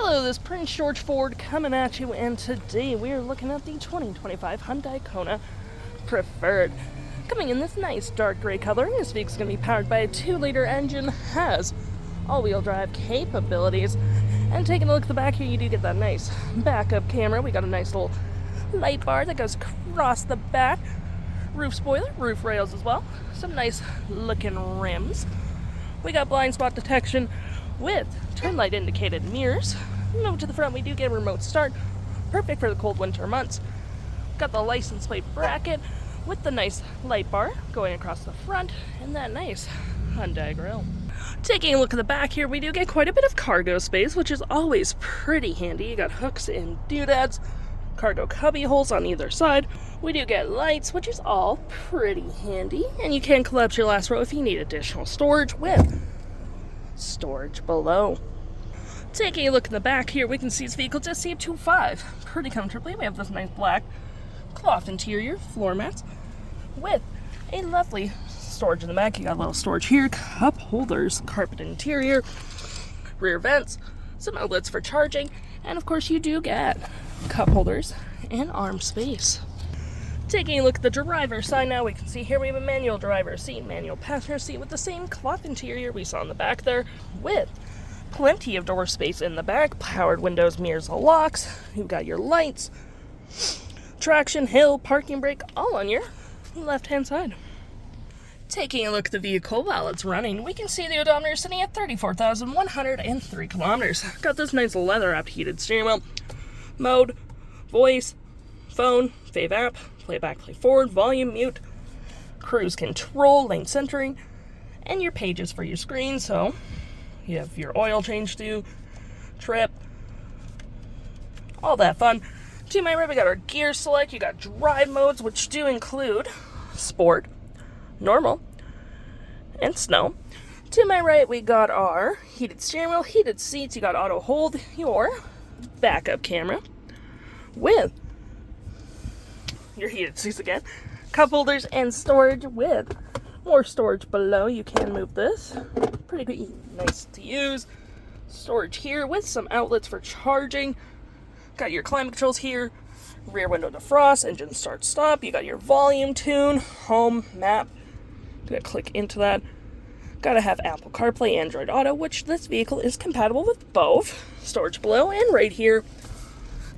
Hello, this is Prince George Ford coming at you, and today we are looking at the 2025 Hyundai Kona Preferred. Coming in this nice dark gray color, this vehicle's going to be powered by a 2-liter engine, has all-wheel drive capabilities, and taking a look at the back here, you do get that nice backup camera. We got a nice little light bar that goes across the back, roof spoiler, roof rails as well, some nice looking rims. We got blind spot detection with turn light indicated mirrors. Move to the front, we do get a remote start, perfect for the cold winter months. Got the license plate bracket with the nice light bar going across the front and that nice Hyundai grille. Taking a look at the back here, we do get quite a bit of cargo space, which is always pretty handy. You got hooks and doodads, cargo cubby holes on either side. We do get lights, which is all pretty handy, and you can collapse your last row if you need additional storage with storage below. Taking a look in the back here, we can see this vehicle just seat 2.5 pretty comfortably. We have this nice black cloth interior floor mats with a lovely storage in the back. You got a little storage here, cup holders, carpet interior, rear vents, some outlets for charging, and of course you do get cup holders and arm space. Taking a look at the driver's side now, we can see here we have a manual driver's seat, manual passenger seat with the same cloth interior we saw in the back there, with plenty of door space in the back, powered windows, mirrors, and locks. You've got your lights, traction, hill, parking brake, all on your left-hand side. Taking a look at the vehicle while it's running, we can see the odometer sitting at 34,103 kilometers. Got this nice leather-wrapped heated steering wheel, mode, voice, phone, fave app, playback, play forward, volume, mute, cruise control, lane centering, and your pages for your screen. So you have your oil change to, trip, all that fun. To my right, we got our gear select. You got drive modes, which do include sport, normal, and snow. To my right, we got our heated steering wheel, heated seats. You got auto hold, your backup camera with your heated seats again, cup holders and storage with more storage below. You can move this, pretty nice to use. Storage here with some outlets for charging. Got your climate controls here, rear window defrost, engine start stop. You got your volume tune, home, map. Gonna click into that. Gotta have Apple CarPlay Android Auto, which this vehicle is compatible with both. Storage below, and right here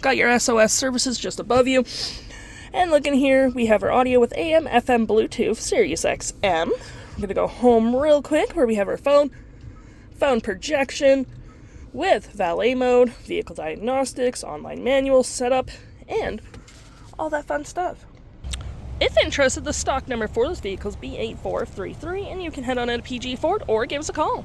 got your SOS services just above you. And looking here, we have our audio with AM, FM, Bluetooth, Sirius XM. We're going to go home real quick where we have our phone projection with valet mode, vehicle diagnostics, online manual setup, and all that fun stuff. If interested, the stock number for this vehicle is B8433, and you can head on out to PG Ford or give us a call.